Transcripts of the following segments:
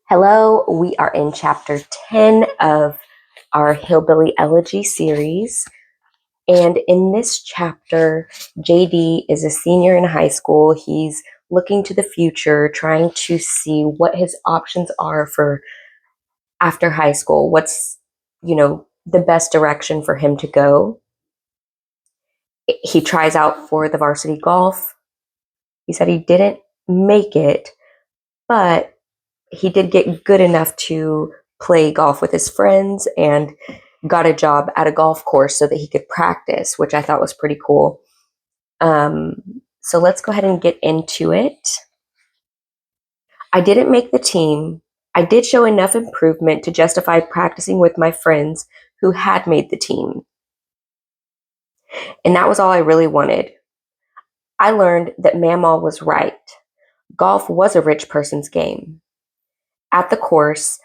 Hello, we are in chapter 10 of our Hillbilly Elegy series. And in this chapter, JD is a senior in high school. He's looking to the future, trying to see what his options are for after high school. What's, the best direction for him to go. He tries out for the varsity golf. He said he didn't make it, but he did get good enough to play golf with his friends and got a job at a golf course so that he could practice, which I thought was pretty cool. So let's go ahead and get into it. I didn't make the team. I did show enough improvement to justify practicing with my friends who had made the team. And that was all I really wanted. I learned that Mamaw was right. Golf was a rich person's game. At the course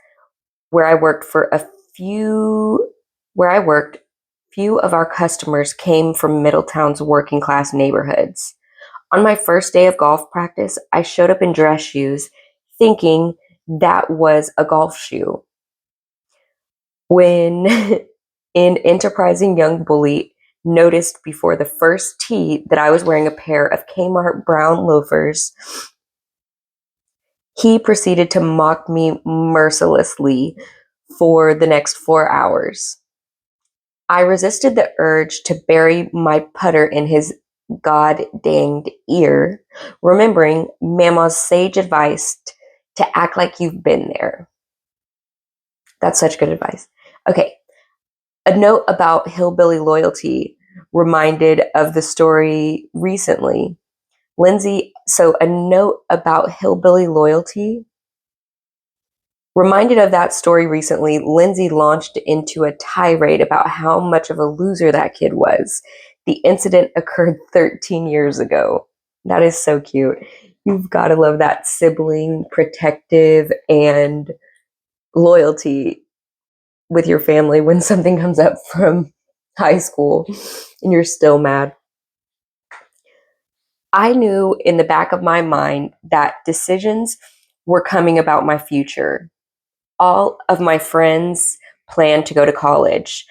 where I worked, few of our customers came from Middletown's working class neighborhoods. On my first day of golf practice, I showed up in dress shoes thinking that was a golf shoe. When an enterprising young bully noticed before the first tee that I was wearing a pair of Kmart brown loafers, he proceeded to mock me mercilessly for the next 4 hours. I resisted the urge to bury my putter in his god-danged ear, remembering Mamaw's sage advice to act like you've been there. That's such good advice. Okay, a note about hillbilly loyalty reminded of the story recently. A note about hillbilly loyalty reminded of that story recently. Lindsay launched into a tirade about how much of a loser that kid was. The incident occurred 13 years ago. That is so cute. You've got to love that sibling protective and loyalty with your family when something comes up from high school and you're still mad. I knew in the back of my mind that decisions were coming about my future. All of my friends planned to go to college.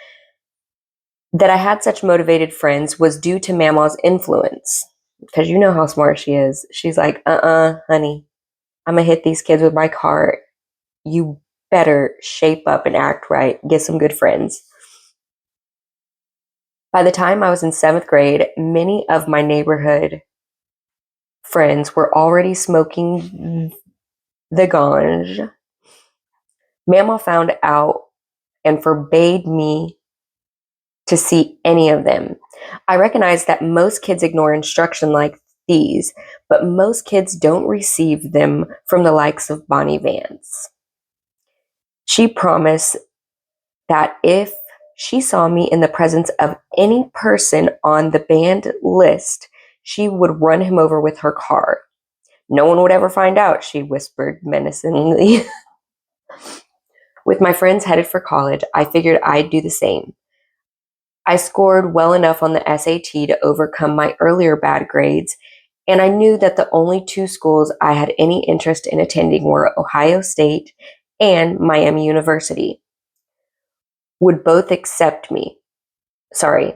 That I had such motivated friends was due to Mamaw's influence. Because you know how smart she is. She's like, honey, I'm going to hit these kids with my car. You better shape up and act right. Get some good friends. By the time I was in 7th grade, many of my neighborhood friends were already smoking the ganj. Mamaw found out and forbade me to see any of them. I recognize that most kids ignore instruction like these, but most kids don't receive them from the likes of Bonnie Vance. She promised that if she saw me in the presence of any person on the banned list, she would run him over with her car. No one would ever find out, she whispered menacingly. With my friends headed for college, I figured I'd do the same. I scored well enough on the SAT to overcome my earlier bad grades, and I knew that the only 2 schools I had any interest in attending were Ohio State and Miami University. Would both accept me. Sorry.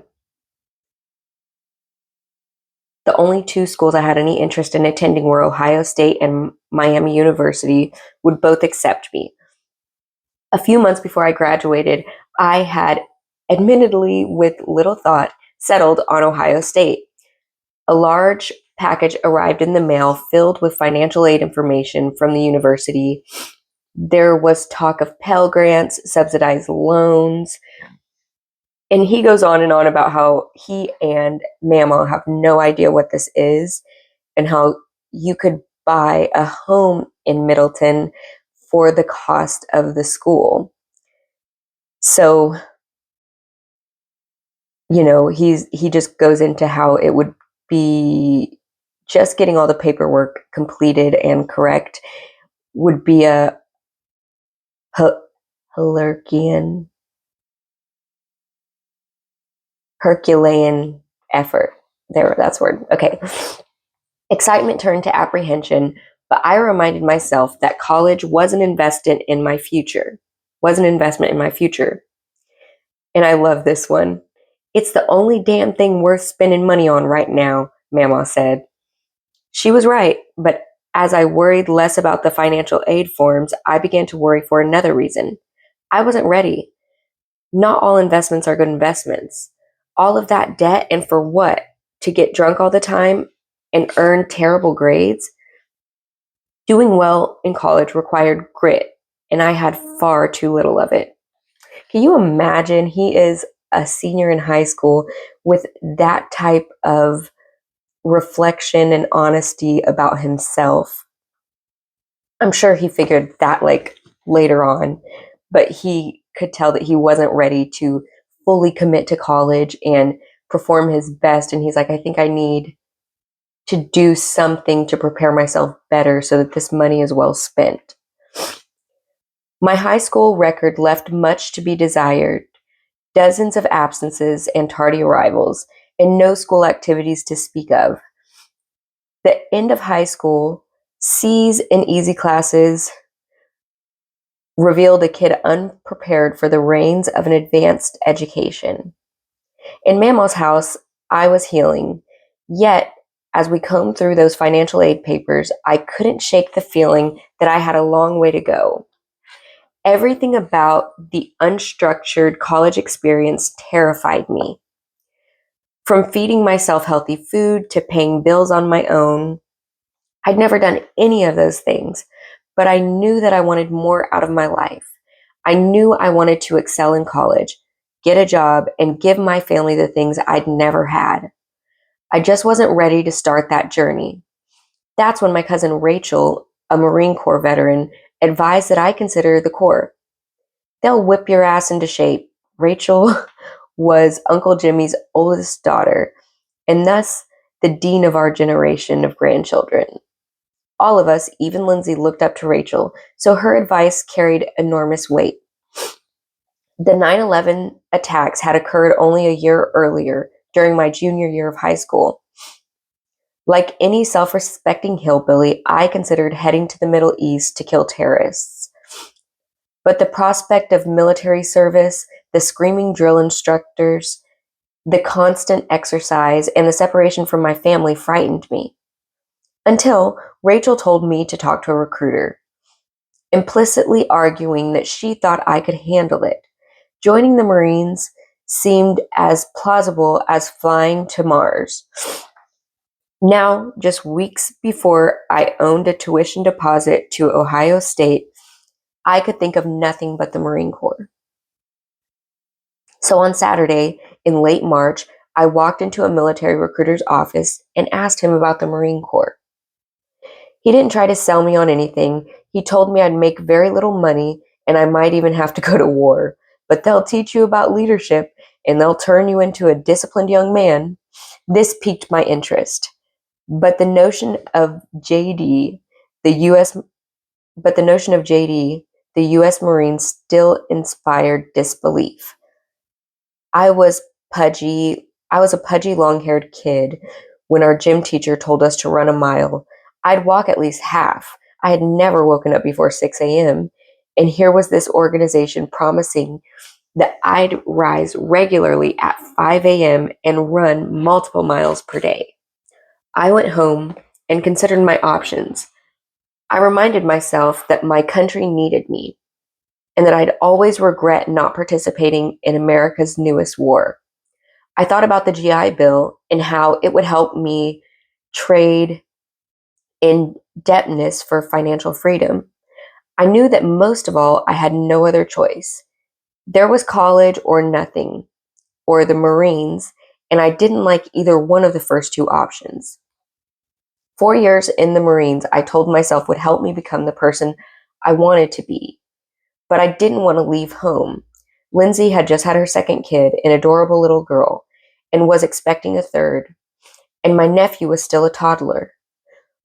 The only 2 schools I had any interest in attending were Ohio State and Miami University. Would both accept me. A few months before I graduated, I had, admittedly with little thought, settled on Ohio State. A large package arrived in the mail filled with financial aid information from the university. There was talk of Pell Grants, subsidized loans, and he goes on and on about how he and Mamaw have no idea what this is and how you could buy a home in Middleton for the cost of the school. So, he just goes into how it would be just getting all the paperwork completed and correct would be a Herculean effort. That's word. Okay. Excitement turned to apprehension But I reminded myself that college was an investment in my future. And I love this one. It's the only damn thing worth spending money on right now, Mamaw said. She was right, but as I worried less about the financial aid forms, I began to worry for another reason. I wasn't ready. Not all investments are good investments. All of that debt, and for what? To get drunk all the time and earn terrible grades? Doing well in college required grit, and I had far too little of it. Can you imagine? He is a senior in high school with that type of reflection and honesty about himself. I'm sure he figured that like later on, but he could tell that he wasn't ready to fully commit to college and perform his best. And he's like, I think I need to do something to prepare myself better so that this money is well spent. My high school record left much to be desired, dozens of absences and tardy arrivals, and no school activities to speak of. The end of high school, C's and easy classes revealed a kid unprepared for the reins of an advanced education. In Mamaw's house, I was healing. Yet, as we combed through those financial aid papers, I couldn't shake the feeling that I had a long way to go. Everything about the unstructured college experience terrified me. From feeding myself healthy food to paying bills on my own, I'd never done any of those things, but I knew that I wanted more out of my life. I knew I wanted to excel in college, get a job, and give my family the things I'd never had. I just wasn't ready to start that journey. That's when my cousin Rachel, a Marine Corps veteran, advised that I consider the Corps. They'll whip your ass into shape. Rachel was Uncle Jimmy's oldest daughter, and thus the dean of our generation of grandchildren. All of us, even Lindsay, looked up to Rachel, so her advice carried enormous weight. The 9/11 attacks had occurred only a year earlier, during my junior year of high school. Like any self-respecting hillbilly, I considered heading to the Middle East to kill terrorists. But the prospect of military service, the screaming drill instructors, the constant exercise, and the separation from my family frightened me. Until Rachel told me to talk to a recruiter, implicitly arguing that she thought I could handle it. Joining the Marines seemed as plausible as flying to Mars. Now, just weeks before I owned a tuition deposit to Ohio State, I could think of nothing but the Marine Corps. So on Saturday, in late March, I walked into a military recruiter's office and asked him about the Marine Corps. He didn't try to sell me on anything. He told me I'd make very little money and I might even have to go to war, but they'll teach you about leadership and they'll turn you into a disciplined young man. This piqued my interest. But the notion of JD, the US but the notion of JD, the US Marines still inspired disbelief. I was I was a pudgy long-haired kid when our gym teacher told us to run a mile. I'd walk at least half. I had never woken up before 6 a.m. And here was this organization promising that I'd rise regularly at 5 a.m. and run multiple miles per day. I went home and considered my options. I reminded myself that my country needed me and that I'd always regret not participating in America's newest war. I thought about the GI Bill and how it would help me trade indebtedness for financial freedom. I knew that most of all, I had no other choice. There was college or nothing, or the Marines, and I didn't like either one of the first two options. 4 years in the Marines, I told myself would help me become the person I wanted to be. But I didn't want to leave home. Lindsay had just had her second kid, an adorable little girl, and was expecting a third. And my nephew was still a toddler.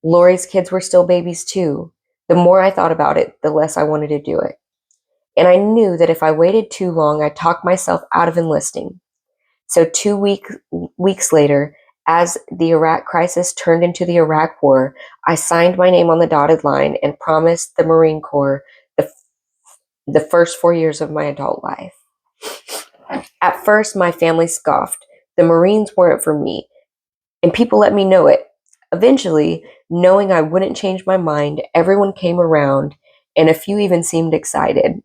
Lori's kids were still babies too. The more I thought about it, the less I wanted to do it. And I knew that if I waited too long, I'd talk myself out of enlisting. So 2 weeks later, As the Iraq crisis turned into the Iraq War, I signed my name on the dotted line and promised the Marine Corps the first 4 years of my adult life. At first, my family scoffed. The Marines weren't for me, and people let me know it. Eventually, knowing I wouldn't change my mind, everyone came around, and a few even seemed excited.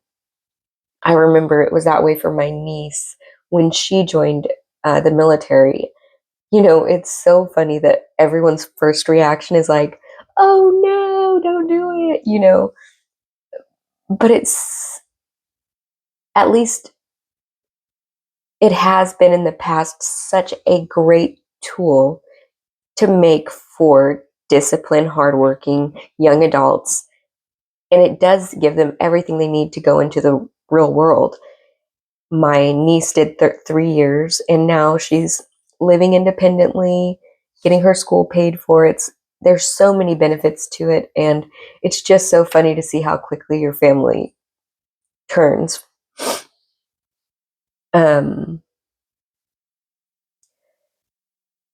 I remember it was that way for my niece when she joined the military. It's so funny that everyone's first reaction is like, oh no, don't do it. But it's, at least it has been in the past, such a great tool to make for disciplined, hardworking young adults. And it does give them everything they need to go into the real world. My niece did 3 years, and now she's living independently, getting her school paid for. There's so many benefits to it, and it's just so funny to see how quickly your family turns.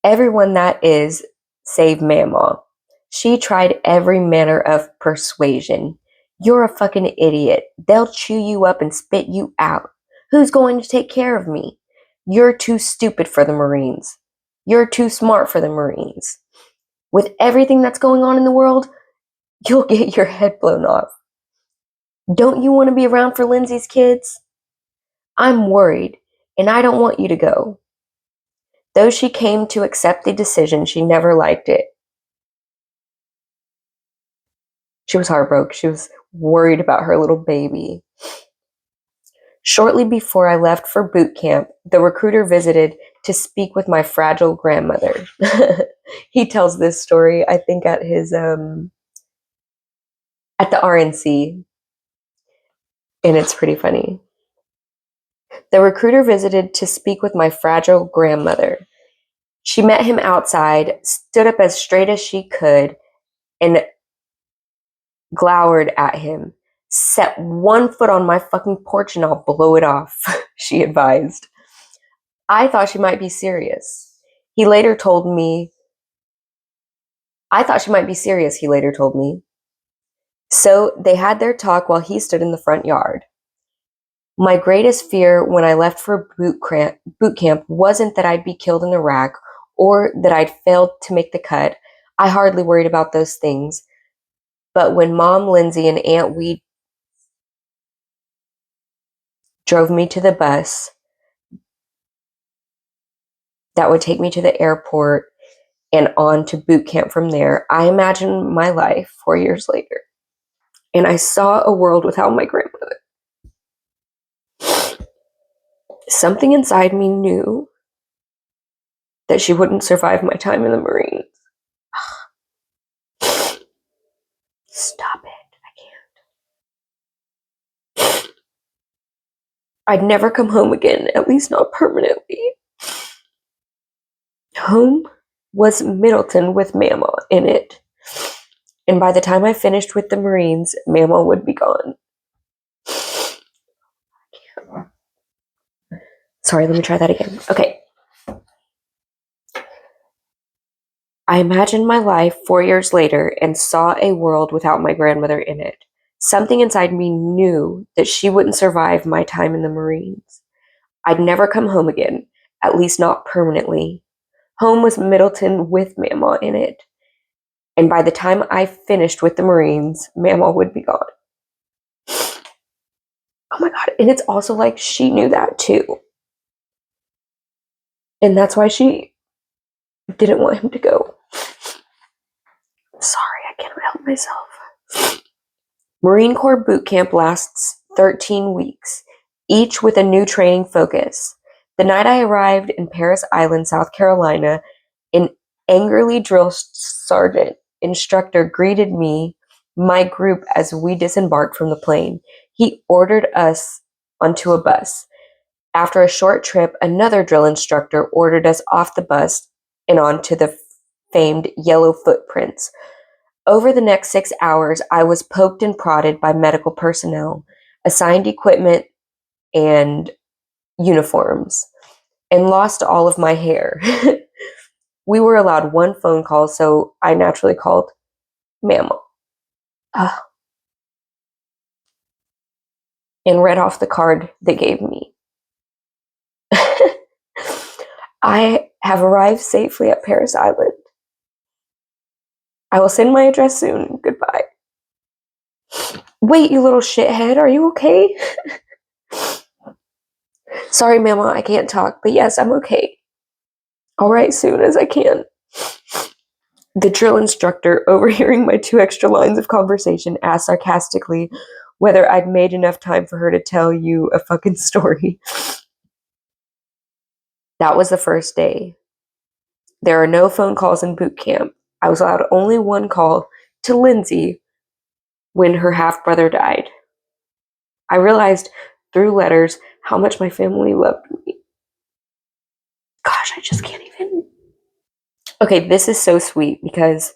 Everyone that is, save Mamaw. She tried every manner of persuasion. You're a fucking idiot. They'll chew you up and spit you out. Who's going to take care of me? You're too stupid for the Marines. You're too smart for the Marines. With everything that's going on in the world, you'll get your head blown off. Don't you want to be around for Lindsay's kids? I'm worried, and I don't want you to go. Though she came to accept the decision, she never liked it. She was heartbroken. She was worried about her little baby. Shortly before I left for boot camp, the recruiter visited to speak with my fragile grandmother. He tells this story, I think, at his at the RNC, and it's pretty funny. The recruiter visited to speak with my fragile grandmother. She met him outside, stood up as straight as she could, and glowered at him. Set one foot on my fucking porch and I'll blow it off, she advised. I thought she might be serious. He later told me. So they had their talk while he stood in the front yard. My greatest fear when I left for boot camp wasn't that I'd be killed in Iraq or that I'd failed to make the cut. I hardly worried about those things. But when Mom Lindsay and Aunt Wee drove me to the bus that would take me to the airport and on to boot camp from there, I imagined my life 4 years later. And I saw a world without my grandmother. Something inside me knew that she wouldn't survive my time in the Marines. Stop it. I can't. I'd never come home again, at least not permanently. Home was Middleton with Mamaw in it. And by the time I finished with the Marines, Mamaw would be gone. Sorry, let me try that again. Okay. I imagined my life 4 years later and saw a world without my grandmother in it. Something inside me knew that she wouldn't survive my time in the Marines. I'd never come home again, at least not permanently. Home was Middleton with Mamaw in it. And by the time I finished with the Marines, Mamaw would be gone. Oh my God. And it's also like she knew that too. And that's why she didn't want him to go. Sorry, I can't help myself. Marine Corps boot camp lasts 13 weeks, each with a new training focus. The night I arrived in Parris Island, South Carolina, an angrily drill sergeant instructor greeted me, my group, as we disembarked from the plane. He ordered us onto a bus. After a short trip, another drill instructor ordered us off the bus and onto the famed yellow footprints. Over the next 6 hours, I was poked and prodded by medical personnel, assigned equipment and uniforms, and lost all of my hair. We were allowed one phone call, so I naturally called Mamaw and read off the card they gave me. I have arrived safely at Paris Island. I will send my address soon. Goodbye. Wait, you little shithead, are you okay? Sorry, Mamaw, I can't talk, but yes, I'm okay. I'll write soon as I can. The drill instructor, overhearing my 2 extra lines of conversation, asked sarcastically whether I'd made enough time for her to tell you a fucking story. That was the first day. There are no phone calls in boot camp. I was allowed only one call to Lindsay when her half-brother died. I realized through letters how much my family loved me. Gosh, I just can't even. Okay, this is so sweet because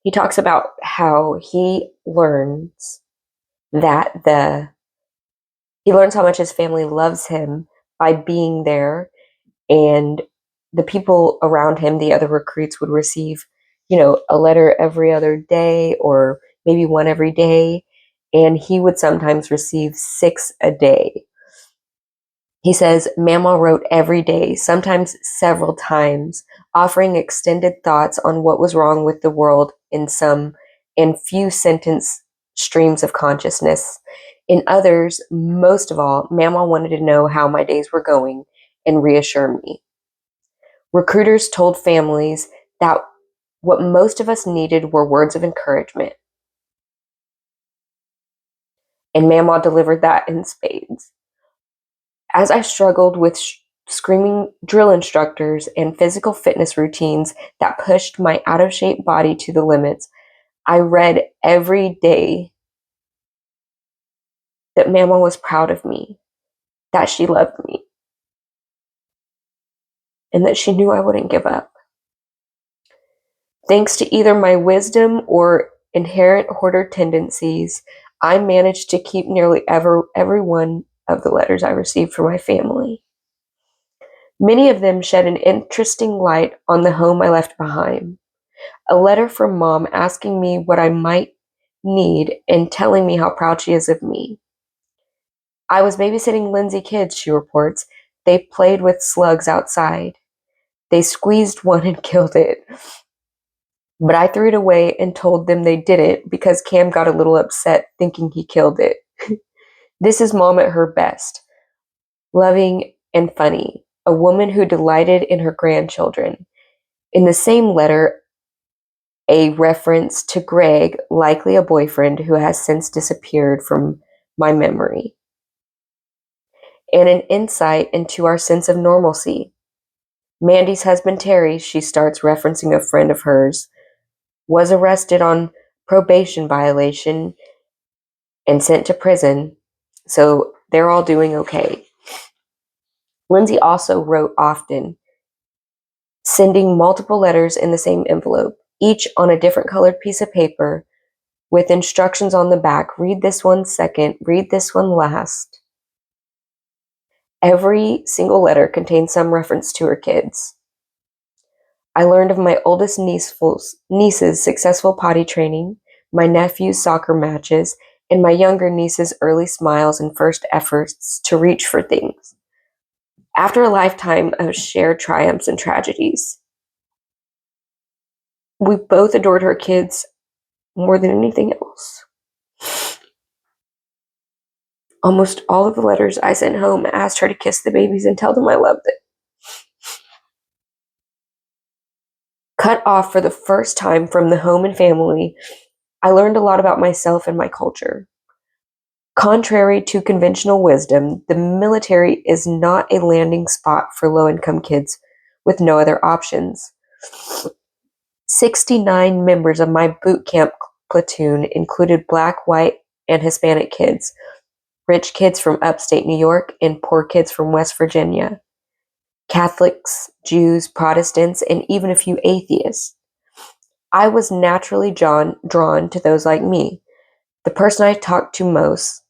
he talks about how he learns how much his family loves him by being there, and the people around him, the other recruits, would receive, a letter every other day or maybe one every day, and he would sometimes receive 6 a day. He says Mamaw wrote every day, sometimes several times, offering extended thoughts on what was wrong with the world in few sentence streams of consciousness. In others, most of all, Mamaw wanted to know how my days were going and reassure me. Recruiters told families that what most of us needed were words of encouragement. And Mamaw delivered that in spades. As I struggled with screaming drill instructors and physical fitness routines that pushed my out-of-shape body to the limits, I read every day that Mamaw was proud of me, that she loved me, and that she knew I wouldn't give up. Thanks to either my wisdom or inherent hoarder tendencies, I managed to keep nearly every one of the letters I received from my family. Many of them shed an interesting light on the home I left behind. A letter from Mom asking me what I might need and telling me how proud she is of me. I was babysitting Lindsay kids, she reports. They played with slugs outside. They squeezed one and killed it. But I threw it away and told them they didn't because Cam got a little upset thinking he killed it. This is Mom at her best. Loving and funny. A woman who delighted in her grandchildren. In the same letter, a reference to Greg, likely a boyfriend who has since disappeared from my memory. And an insight into our sense of normalcy. Mandy's husband, Terry, she starts referencing a friend of hers, was arrested on probation violation and sent to prison, so they're all doing okay. Lindsay also wrote often, sending multiple letters in the same envelope, each on a different colored piece of paper, with instructions on the back. Read this one second, read this one last. Every single letter contained some reference to her kids. I learned of my oldest niece's successful potty training, my nephew's soccer matches, and my younger niece's early smiles and first efforts to reach for things. After a lifetime of shared triumphs and tragedies, we both adored her kids more than anything else. Almost all of the letters I sent home asked her to kiss the babies and tell them I loved it. Cut off for the first time from the home and family, I learned a lot about myself and my culture. Contrary to conventional wisdom, the military is not a landing spot for low-income kids with no other options. 69 members of my boot camp platoon included Black, white, and Hispanic kids, rich kids from upstate New York, and poor kids from West Virginia, Catholics, Jews, Protestants, and even a few atheists. I was naturally drawn to those like me. The person I talked to most,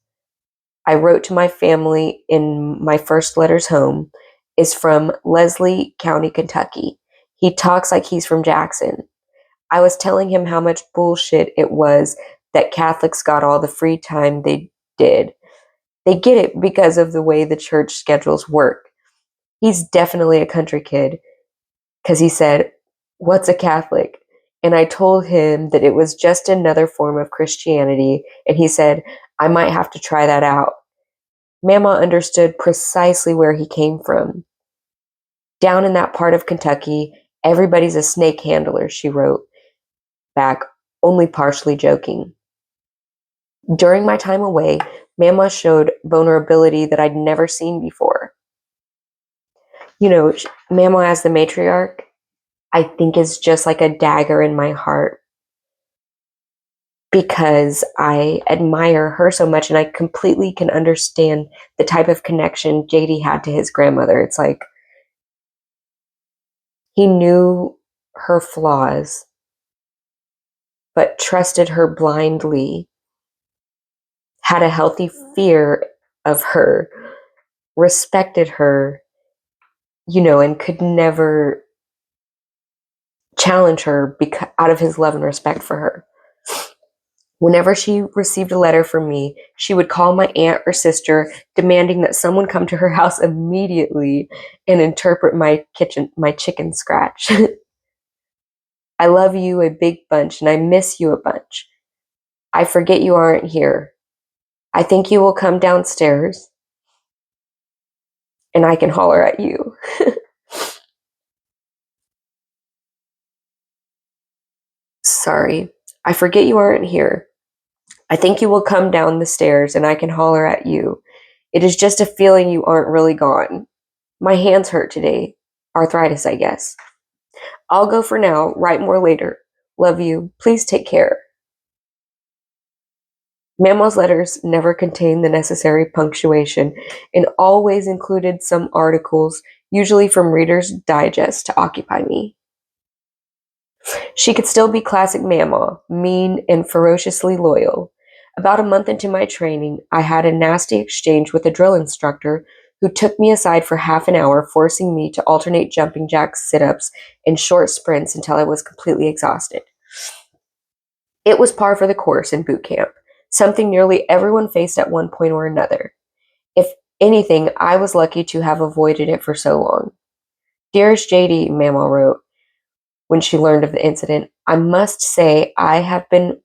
I wrote to my family in my first letters home, is from Leslie County, Kentucky. He talks like he's from Jackson. I was telling him how much bullshit it was that Catholics got all the free time they did. They get it because of the way the church schedules work. He's definitely a country kid, because he said, "What's a Catholic?" And I told him that it was just another form of Christianity, and he said, "I might have to try that out." Mamaw understood precisely where he came from. "Down in that part of Kentucky, everybody's a snake handler," she wrote back, only partially joking. During my time away, Mamaw showed vulnerability that I'd never seen before. Mamaw as the matriarch, I think is just like a dagger in my heart, because I admire her so much and I completely can understand the type of connection JD had to his grandmother. It's like he knew her flaws, but trusted her blindly, had a healthy fear of her, respected her, and could never challenge her out of his love and respect for her. Whenever she received a letter from me, she would call my aunt or sister, demanding that someone come to her house immediately and interpret my chicken scratch. "I love you a big bunch and I miss you a bunch. I forget you aren't here. I think you will come downstairs and I can holler at you." Sorry. "I forget you aren't here. I think you will come down the stairs and I can holler at you. It is just a feeling you aren't really gone. My hands hurt today. Arthritis, I guess. I'll go for now. Write more later. Love you. Please take care." Mamaw's letters never contained the necessary punctuation and always included some articles, usually from Reader's Digest, to occupy me. She could still be classic Mamaw, mean and ferociously loyal. About a month into my training, I had a nasty exchange with a drill instructor who took me aside for half an hour, forcing me to alternate jumping jacks, sit-ups, and short sprints until I was completely exhausted. It was par for the course in boot camp, something nearly everyone faced at one point or another. If anything, I was lucky to have avoided it for so long. "Dearest JD," Mamaw wrote, when she learned of the incident, "I must say I have been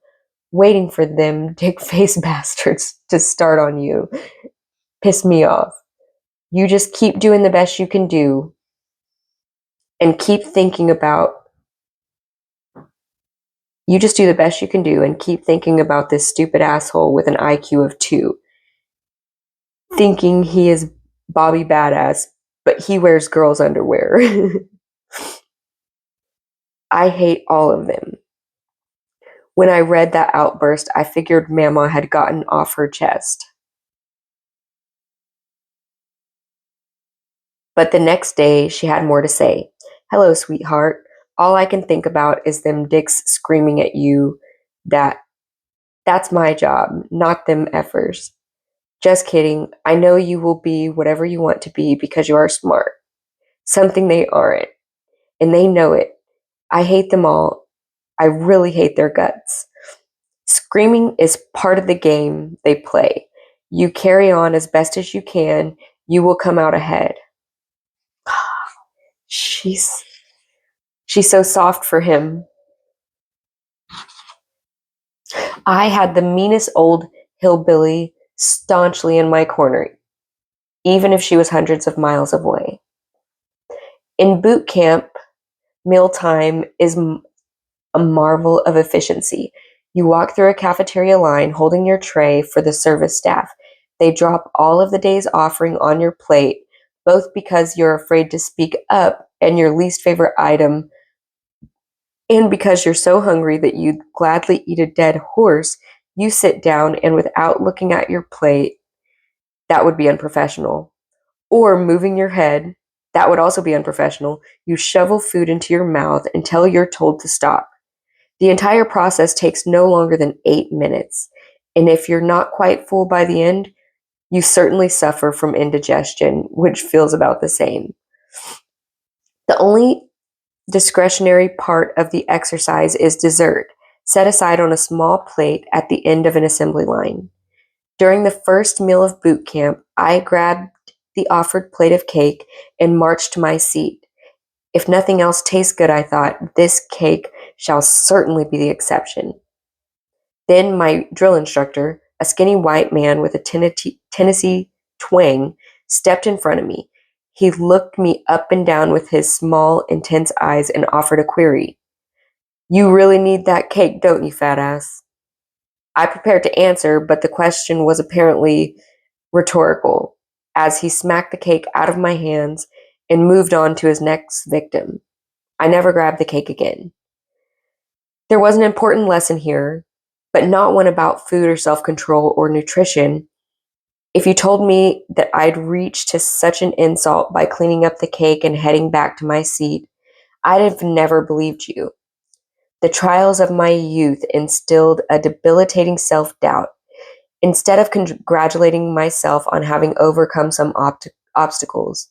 waiting for them dick-faced bastards to start on you. Piss me off. You just keep doing the best you can do and keep thinking about you just do the best you can do and keep thinking about this stupid asshole with an IQ of 2, thinking he is Bobby Badass, but he wears girls' underwear." I hate all of them. When I read that outburst, I figured Mamaw had gotten off her chest. But the next day, she had more to say. "Hello, sweetheart. All I can think about is them dicks screaming at you that's my job, not them effers. Just kidding. I know you will be whatever you want to be because you are smart. Something they aren't. And they know it. I hate them all. I really hate their guts. Screaming is part of the game they play. You carry on as best as you can. You will come out ahead." She's so soft for him. I had the meanest old hillbilly staunchly in my corner, even if she was hundreds of miles away. In boot camp, mealtime is a marvel of efficiency. You walk through a cafeteria line holding your tray for the service staff. They drop all of the day's offering on your plate, both because you're afraid to speak up and your least favorite item, and because you're so hungry that you'd gladly eat a dead horse. You sit down and without looking at your plate, that would be unprofessional. Or moving your head, that would also be unprofessional. You shovel food into your mouth until you're told to stop. The entire process takes no longer than 8 minutes. And if you're not quite full by the end, you certainly suffer from indigestion, which feels about the same. The only discretionary part of the exercise is dessert, set aside on a small plate at the end of an assembly line. During the first meal of boot camp, I grabbed the offered plate of cake and marched to my seat. If nothing else tastes good, I thought, this cake shall certainly be the exception. Then my drill instructor, a skinny white man with a Tennessee twang, stepped in front of me. He looked me up and down with his small, intense eyes and offered a query. You really need that cake, don't you, fat ass? I prepared to answer, but the question was apparently rhetorical, as he smacked the cake out of my hands and moved on to his next victim. I never grabbed the cake again. There was an important lesson here, but not one about food or self-control or nutrition. If you told me that I'd reached to such an insult by cleaning up the cake and heading back to my seat, I'd have never believed you. The trials of my youth instilled a debilitating self-doubt. Instead of congratulating myself on having overcome some obstacles,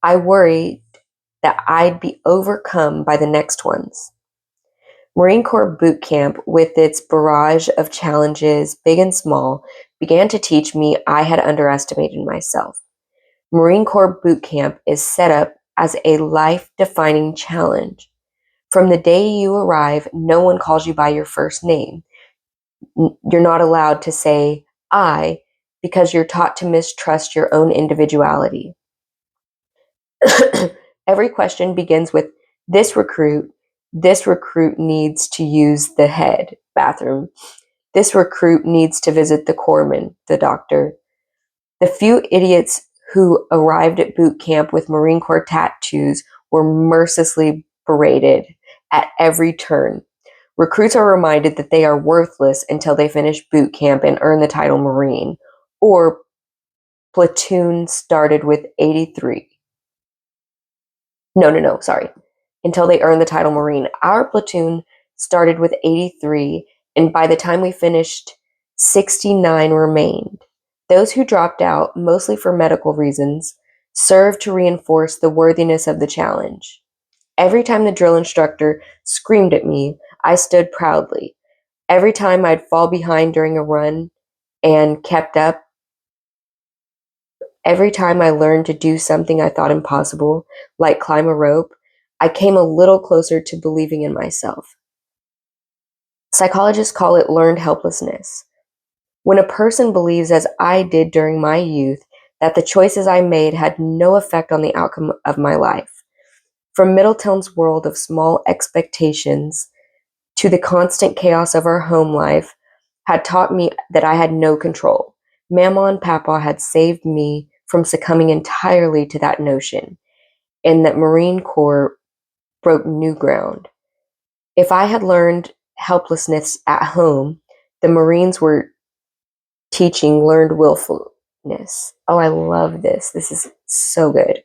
I worried that I'd be overcome by the next ones. Marine Corps boot camp, with its barrage of challenges, big and small, began to teach me I had underestimated myself. Marine Corps boot camp is set up as a life-defining challenge. From the day you arrive, no one calls you by your first name. You're not allowed to say I because you're taught to mistrust your own individuality. Every question begins with this recruit. This recruit needs to use the head bathroom. This recruit needs to visit the corpsman, the doctor. The few idiots who arrived at boot camp with Marine Corps tattoos were mercilessly berated at every turn. Recruits are reminded that they are worthless until they finish boot camp and earn the title Marine, or platoon started with 83. No, sorry. Until they earned the title Marine. Our platoon started with 83, and by the time we finished, 69 remained. Those who dropped out, mostly for medical reasons, served to reinforce the worthiness of the challenge. Every time the drill instructor screamed at me, I stood proudly. Every time I'd fall behind during a run and kept up, every time I learned to do something I thought impossible, like climb a rope, I came a little closer to believing in myself. Psychologists call it learned helplessness. When a person believes, as I did during my youth, that the choices I made had no effect on the outcome of my life. From Middleton's world of small expectations to the constant chaos of our home life had taught me that I had no control. Mamaw and Papaw had saved me from succumbing entirely to that notion, and that Marine Corps broke new ground. If I had learned helplessness at home, the Marines were teaching learned willfulness. Oh, I love this. This is so good.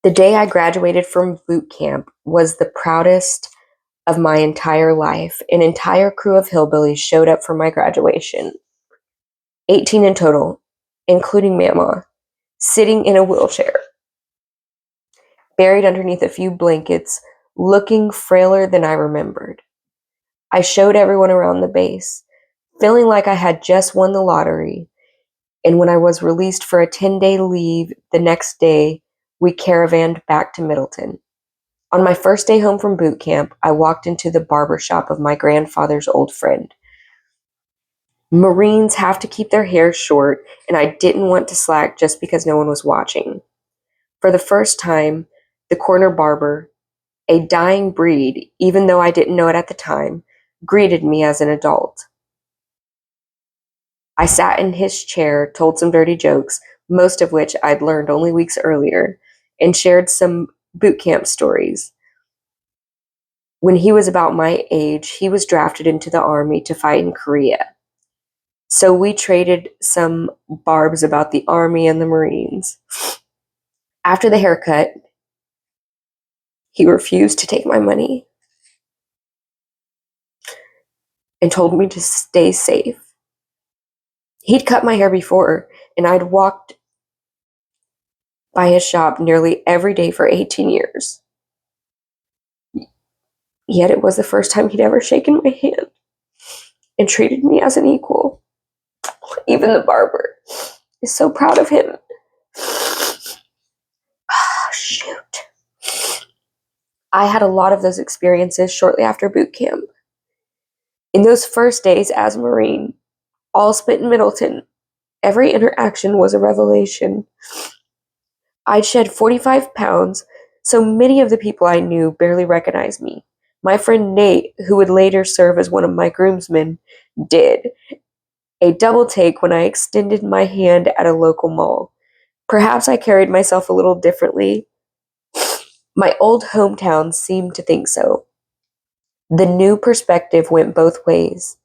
The day I graduated from boot camp was the proudest of my entire life. An entire crew of hillbillies showed up for my graduation. 18 in total, including Mamaw, sitting in a wheelchair, buried underneath a few blankets, looking frailer than I remembered. I showed everyone around the base, feeling like I had just won the lottery, and when I was released for a 10-day leave the next day, we caravanned back to Middleton. On my first day home from boot camp, I walked into the barber shop of my grandfather's old friend. Marines have to keep their hair short, and I didn't want to slack just because no one was watching. For the first time, the corner barber, a dying breed, even though I didn't know it at the time, greeted me as an adult. I sat in his chair, told some dirty jokes, most of which I'd learned only weeks earlier, and shared some boot camp stories. When he was about my age, he was drafted into the army to fight in Korea. So we traded some barbs about the army and the Marines. After the haircut, he refused to take my money and told me to stay safe. He'd cut my hair before, and I'd walked by his shop nearly every day for 18 years. Yet it was the first time he'd ever shaken my hand and treated me as an equal. Even the barber is so proud of him. Oh, shoot. I had a lot of those experiences shortly after boot camp. In those first days as a Marine, all spent in Middleton, every interaction was a revelation. I'd shed 45 pounds, so many of the people I knew barely recognized me. My friend Nate, who would later serve as one of my groomsmen, did a double take when I extended my hand at a local mall. Perhaps I carried myself a little differently. My old hometown seemed to think so. The new perspective went both ways.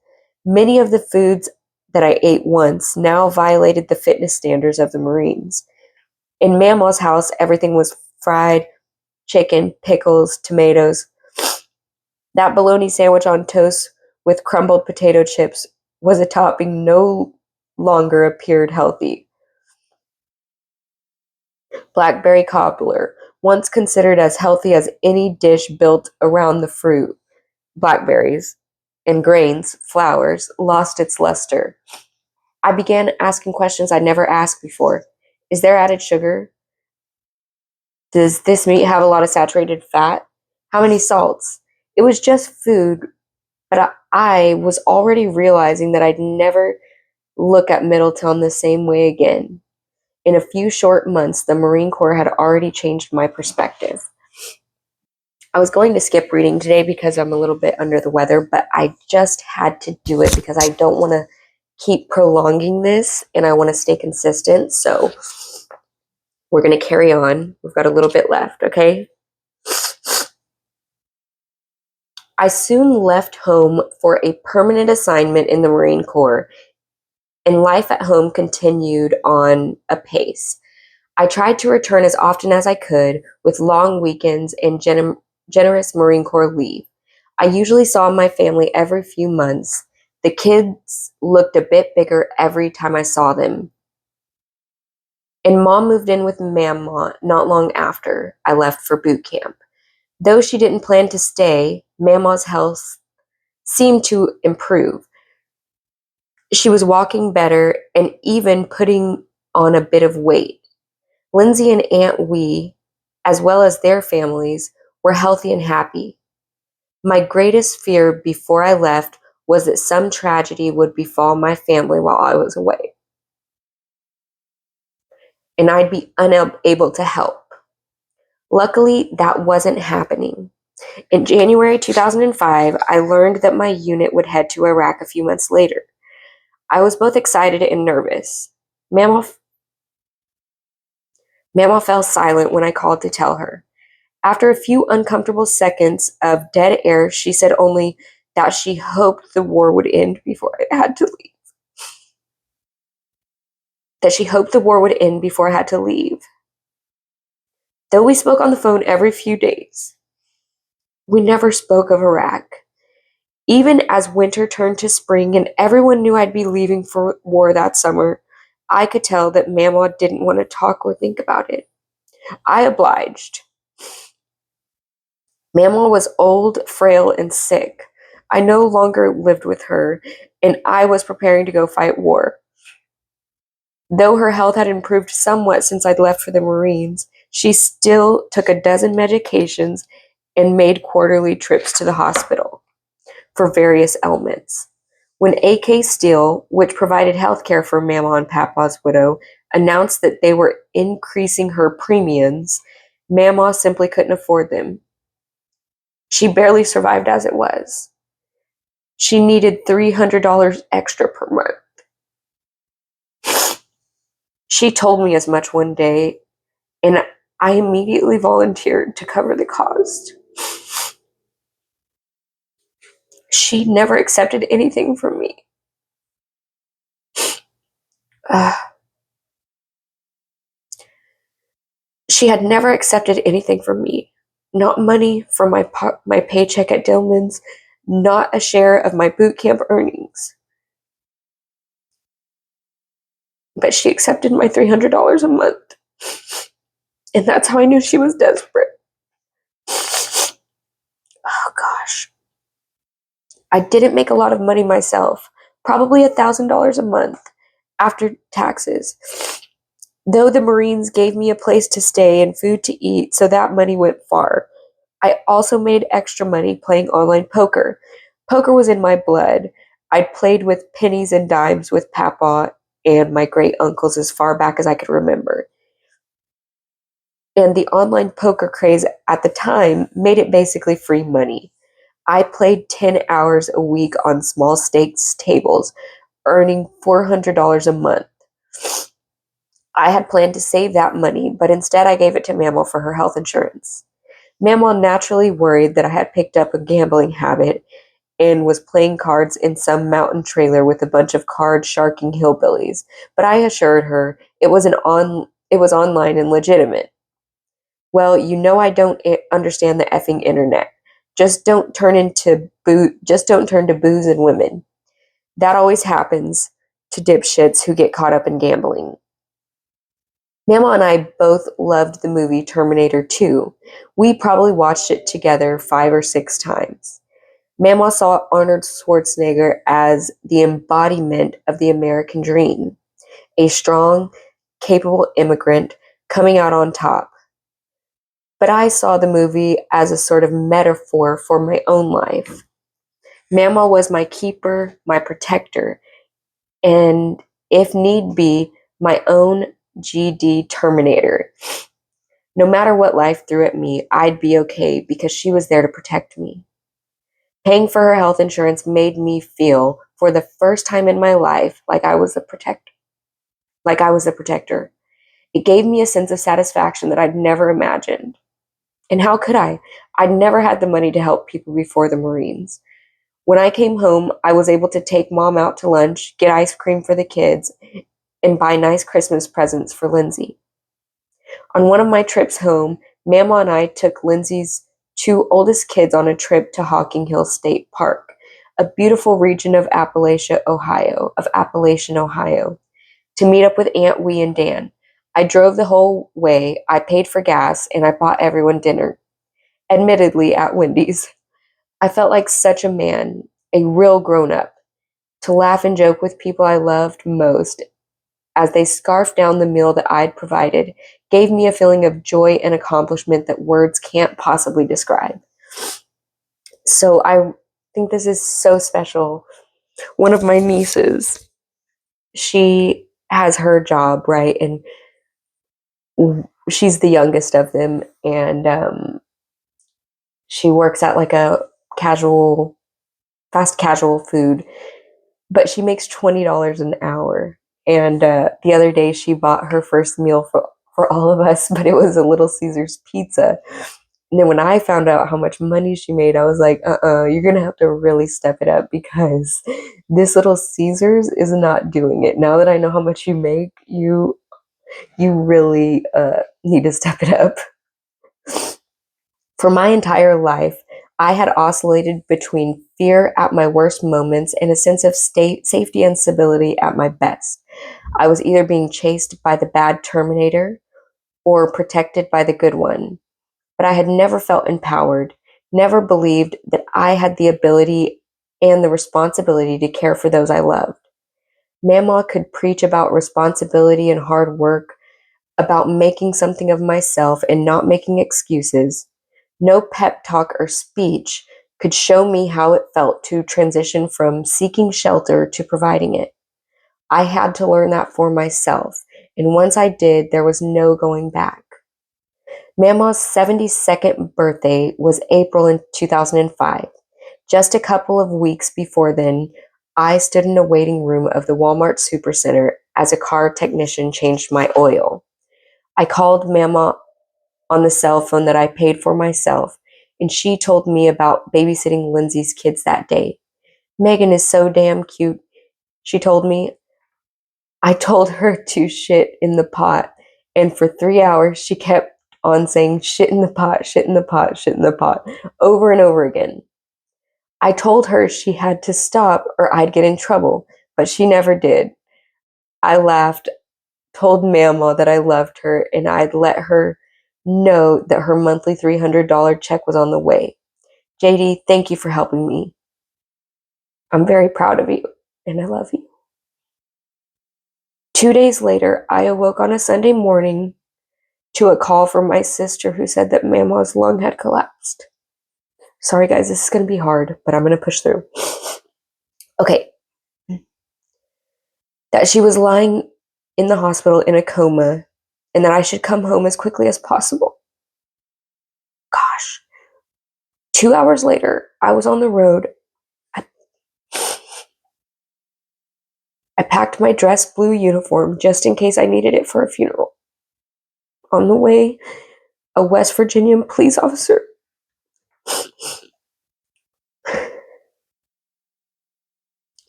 Many of the foods that I ate once now violated the fitness standards of the Marines. In Mamaw's house, everything was fried chicken, pickles, tomatoes. That bologna sandwich on toast with crumbled potato chips was a topping no longer appeared healthy. Blackberry cobbler, once considered as healthy as any dish built around the fruit, blackberries, and grains, flours, lost its luster. I began asking questions I'd never asked before. Is there added sugar? Does this meat have a lot of saturated fat? How many salts? It was just food, but I was already realizing that I'd never look at Middletown the same way again. In a few short months, the Marine Corps had already changed my perspective. I was going to skip reading today because I'm a little bit under the weather, but I just had to do it because I don't want to keep prolonging this and I want to stay consistent. So we're going to carry on. We've got a little bit left, okay? I soon left home for a permanent assignment in the Marine Corps, and life at home continued on apace. I tried to return as often as I could with long weekends and generous Marine Corps leave. I usually saw my family every few months. The kids looked a bit bigger every time I saw them. And Mom moved in with Mamaw not long after I left for boot camp. Though she didn't plan to stay, Mamaw's health seemed to improve. She was walking better and even putting on a bit of weight. Lindsay and Aunt Wee, as well as their families, were healthy and happy. My greatest fear before I left was that some tragedy would befall my family while I was away, and I'd be unable to help. Luckily, that wasn't happening. In January 2005, I learned that my unit would head to Iraq a few months later. I was both excited and nervous. Mamaw fell silent when I called to tell her. After a few uncomfortable seconds of dead air, she said only that she hoped the war would end before I had to leave. That she hoped the war would end before I had to leave. Though we spoke on the phone every few days, we never spoke of Iraq. Even as winter turned to spring and everyone knew I'd be leaving for war that summer, I could tell that Mamaw didn't want to talk or think about it. I obliged. Mamaw was old, frail, and sick. I no longer lived with her, and I was preparing to go fight war. Though her health had improved somewhat since I'd left for the Marines, she still took a dozen medications and made quarterly trips to the hospital for various ailments. When AK Steel, which provided health care for Mamaw and Papaw's widow, announced that they were increasing her premiums, Mamaw simply couldn't afford them. She barely survived as it was. She needed $300 extra per month. She told me as much one day, and I immediately volunteered to cover the cost. She never accepted anything from me. She had never accepted anything from me. Not money from my paycheck at Dillman's, not a share of my boot camp earnings. But she accepted my $300 a month. And that's how I knew she was desperate. Oh gosh. I didn't make a lot of money myself, probably $1,000 a month after taxes. Though the Marines gave me a place to stay and food to eat, so that money went far. I also made extra money playing online poker. Poker was in my blood. I'd played with pennies and dimes with Papa and my great uncles as far back as I could remember. And the online poker craze at the time made it basically free money. I played 10 hours a week on small stakes tables, earning $400 a month. I had planned to save that money, but instead I gave it to Mamaw for her health insurance. Mamaw naturally worried that I had picked up a gambling habit and was playing cards in some mountain trailer with a bunch of card sharking hillbillies, but I assured her it was online and legitimate. Well, you know I don't understand the effing internet. Just don't turn to booze and women. That always happens to dipshits who get caught up in gambling. Mama and I both loved the movie Terminator 2. We probably watched it together 5 or 6 times. Mama saw Arnold Schwarzenegger as the embodiment of the American dream, a strong, capable immigrant coming out on top. But I saw the movie as a sort of metaphor for my own life. Mama was my keeper, my protector, and if need be, my own GD Terminator. No matter what life threw at me, I'd be okay because she was there to protect me. Paying for her health insurance made me feel, for the first time in my life, like I was a protector. Like I was a protector. It gave me a sense of satisfaction that I'd never imagined. And how could I? I'd never had the money to help people before the Marines. When I came home, I was able to take Mom out to lunch, get ice cream for the kids, and buy nice Christmas presents for Lindsay. On one of my trips home, Mama and I took Lindsay's two oldest kids on a trip to Hocking Hill State Park, a beautiful region of Appalachian, Ohio, to meet up with Aunt Wee and Dan. I drove the whole way, I paid for gas, and I bought everyone dinner, admittedly at Wendy's. I felt like such a man, a real grown up, to laugh and joke with people I loved most as they scarfed down the meal that I'd provided gave me a feeling of joy and accomplishment that words can't possibly describe. So I think this is so special. One of my nieces, she has her job, right? And she's the youngest of them. And she works at like a fast casual food, but she makes $20 an hour. And the other day she bought her first meal for all of us, but it was a Little Caesars pizza. And then when I found out how much money she made, I was like, you're going to have to really step it up because this Little Caesars is not doing it. Now that I know how much you make, you really need to step it up. For my entire life, I had oscillated between fear at my worst moments and a sense of safety and stability at my best. I was either being chased by the bad Terminator or protected by the good one. But I had never felt empowered, never believed that I had the ability and the responsibility to care for those I loved. Mamaw could preach about responsibility and hard work, about making something of myself and not making excuses. No pep talk or speech could show me how it felt to transition from seeking shelter to providing it. I had to learn that for myself, and once I did, there was no going back. Mamaw's 72nd birthday was April in 2005. Just a couple of weeks before then, I stood in a waiting room of the Walmart Supercenter as a car technician changed my oil. I called Mama on the cell phone that I paid for myself, and she told me about babysitting Lindsay's kids that day. Megan is so damn cute, she told me. I told her to shit in the pot, and for 3 hours she kept on saying shit in the pot, shit in the pot, shit in the pot, over and over again. I told her she had to stop or I'd get in trouble, but she never did. I laughed, told Mama that I loved her, and I'd let her know that her monthly $300 check was on the way. JD, thank you for helping me. I'm very proud of you, and I love you. 2 days later, I awoke on a Sunday morning to a call from my sister who said that Mamaw's lung had collapsed. Sorry, guys, this is going to be hard, but I'm going to push through. Okay. That she was lying in the hospital in a coma, and that I should come home as quickly as possible. Gosh. 2 hours later, I was on the road. I packed my dress blue uniform just in case I needed it for a funeral. On the way, a West Virginia police officer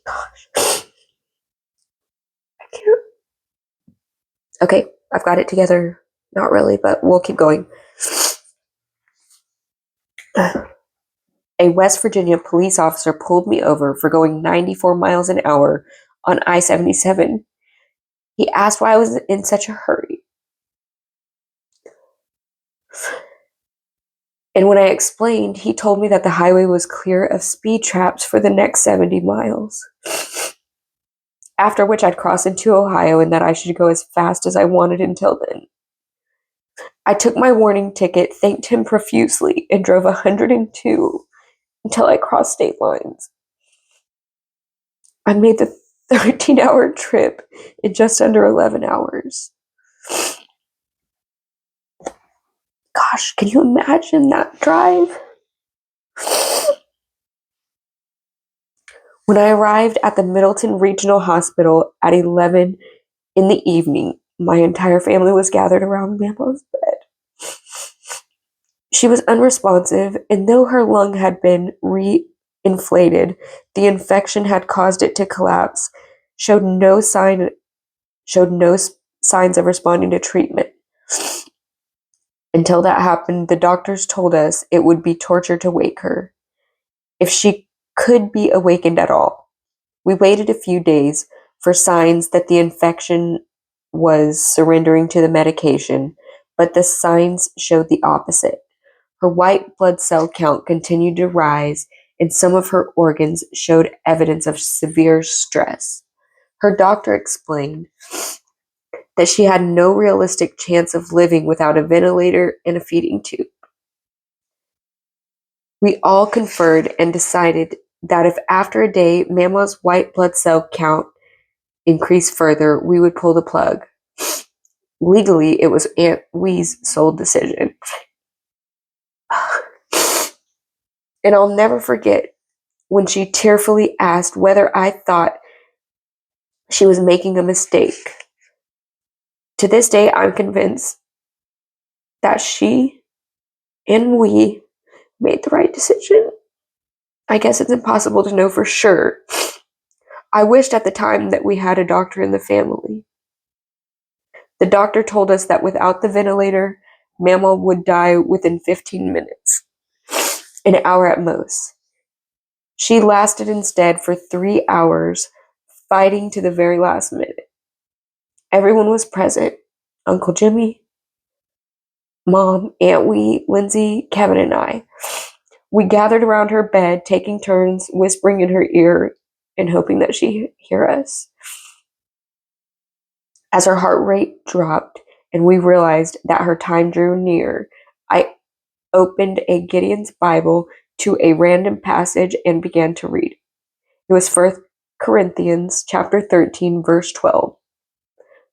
Gosh. I can't. Okay, I've got it together. Not really, but we'll keep going. A West Virginia police officer pulled me over for going 94 miles an hour on I-77. He asked why I was in such a hurry. And when I explained, he told me that the highway was clear of speed traps for the next 70 miles. After which I'd cross into Ohio and that I should go as fast as I wanted until then. I took my warning ticket, thanked him profusely, and drove 102 until I crossed state lines. I made the 13-hour trip in just under 11 hours. Gosh, can you imagine that drive? When I arrived at the Middleton Regional Hospital at 11 in the evening, my entire family was gathered around Mamaw's bed. She was unresponsive, and though her lung had been re-inflated, the infection had caused it to collapse, showed no signs of responding to treatment. Until that happened, the doctors told us it would be torture to wake her, if she could be awakened at all. We waited a few days for signs that the infection was surrendering to the medication, but the signs showed the opposite. Her white blood cell count continued to rise, and some of her organs showed evidence of severe stress. Her doctor explained that she had no realistic chance of living without a ventilator and a feeding tube. We all conferred and decided that if after a day Mamaw's white blood cell count increased further, we would pull the plug. Legally, it was Aunt Wee's sole decision. And I'll never forget when she tearfully asked whether I thought she was making a mistake. To this day, I'm convinced that she and we made the right decision. I guess it's impossible to know for sure. I wished at the time that we had a doctor in the family. The doctor told us that without the ventilator, Mamaw would die within 15 minutes, an hour at most. She lasted instead for 3 hours, fighting to the very last minute. Everyone was present. Uncle Jimmy, Mom, Aunt Wee, Lindsay, Kevin, and I. We gathered around her bed, taking turns whispering in her ear and hoping that she'd hear us. As her heart rate dropped and we realized that her time drew near, I opened a Gideon's Bible to a random passage and began to read. It was 1 Corinthians chapter 13, verse 12.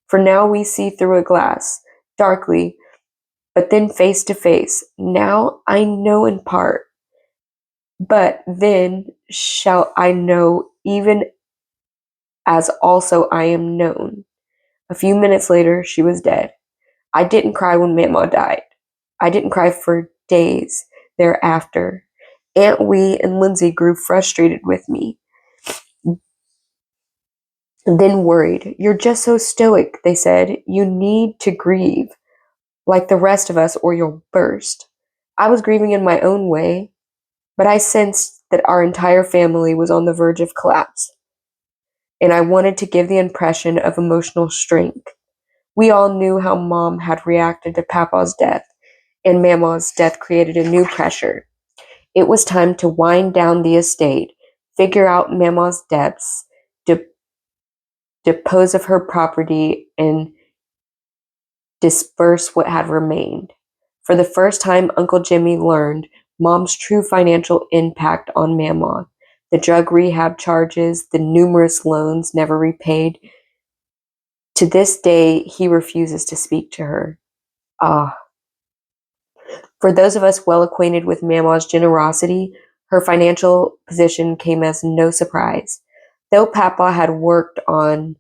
For now we see through a glass, darkly, but then face to face. Now I know in part, but then shall I know even as also I am known. A few minutes later, she was dead. I didn't cry when Mamaw died. I didn't cry for days thereafter. Aunt Wee and Lindsay grew frustrated with me, then worried. You're just so stoic, they said. You need to grieve like the rest of us or you'll burst. I was grieving in my own way, but I sensed that our entire family was on the verge of collapse, and I wanted to give the impression of emotional strength. We all knew how Mom had reacted to Papa's death, and Mamaw's death created a new pressure. It was time to wind down the estate, figure out Mamaw's debts, dispose of her property, and disperse what had remained. For the first time, Uncle Jimmy learned Mom's true financial impact on Mamaw. The drug rehab charges, the numerous loans never repaid. To this day, he refuses to speak to her. Ah, for those of us well acquainted with Mamaw's generosity, her financial position came as no surprise. Though Papa had worked on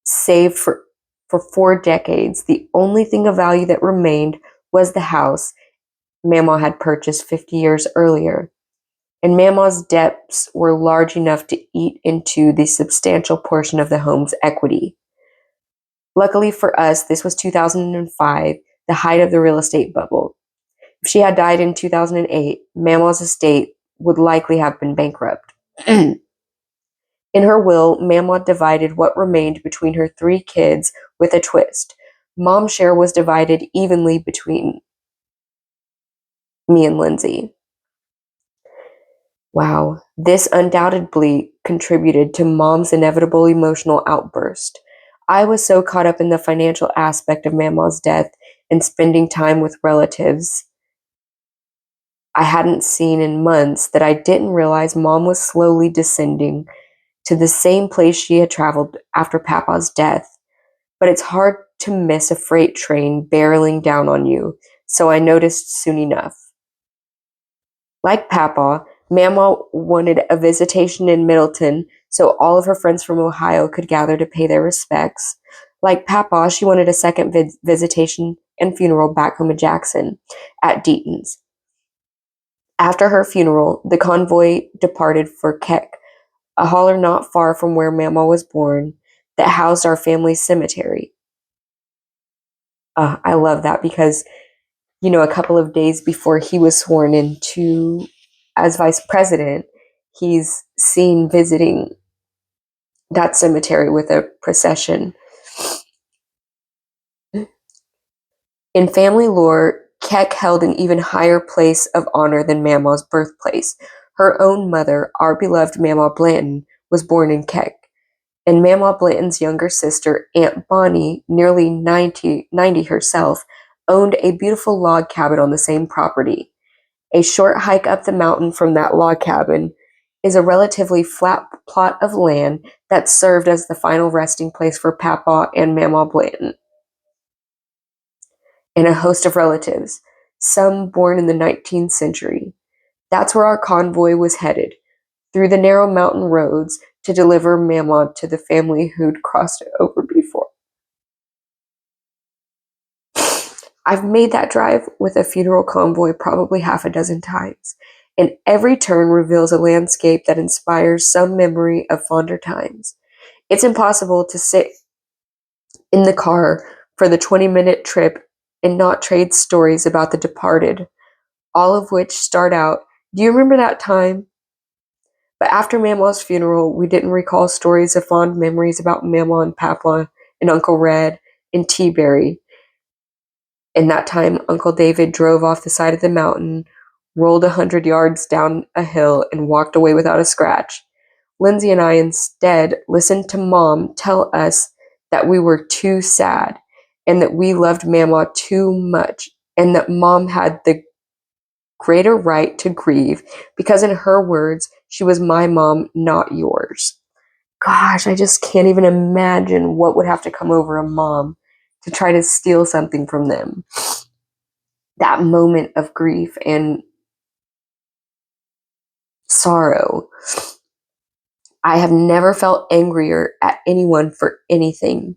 saved for 4 decades, the only thing of value that remained was the house Mamaw had purchased 50 years earlier. And Mamaw's debts were large enough to eat into the substantial portion of the home's equity. Luckily for us, this was 2005, the height of the real estate bubble. If she had died in 2008, Mamaw's estate would likely have been bankrupt. In her will, Mamaw divided what remained between her 3 kids with a twist. Mom's share was divided evenly between me and Lindsay. Wow, this undoubtedly contributed to Mom's inevitable emotional outburst. I was so caught up in the financial aspect of Mamaw's death and spending time with relatives I hadn't seen in months that I didn't realize Mom was slowly descending to the same place she had traveled after Papa's death. But it's hard to miss a freight train barreling down on you, so I noticed soon enough. Like Papa, Mamaw wanted a visitation in Middleton so all of her friends from Ohio could gather to pay their respects. Like Papa, she wanted a second visitation and funeral back home in Jackson at Deaton's. After her funeral, the convoy departed for Keck, a holler not far from where Mamaw was born, that housed our family's cemetery. I love that because, a couple of days before he was sworn into as vice president, he's seen visiting that cemetery with a procession. In family lore, Keck held an even higher place of honor than Mamaw's birthplace. Her own mother, our beloved Mamaw Blanton, was born in Keck. And Mamaw Blanton's younger sister, Aunt Bonnie, nearly 90 herself, owned a beautiful log cabin on the same property. A short hike up the mountain from that log cabin is a relatively flat plot of land that served as the final resting place for Papa and Mamaw Blanton, and a host of relatives, some born in the 19th century. That's where our convoy was headed, through the narrow mountain roads, to deliver Mamaw to the family who'd crossed it over before. I've made that drive with a funeral convoy probably half a dozen times, and every turn reveals a landscape that inspires some memory of fonder times. It's impossible to sit in the car for the 20-minute trip and not trade stories about the departed, all of which start out, "Do you remember that time?" But after Mamaw's funeral, we didn't recall stories of fond memories about Mamaw and Papa and Uncle Red and T-Berry. And that time, Uncle David drove off the side of the mountain, rolled 100 yards down a hill, and walked away without a scratch. Lindsay and I instead listened to Mom tell us that we were too sad, and that we loved Mamaw too much, and that Mom had the greater right to grieve because, in her words, she was my mom, not yours. Gosh, I just can't even imagine what would have to come over a mom to try to steal something from them. That moment of grief and sorrow. I have never felt angrier at anyone for anything.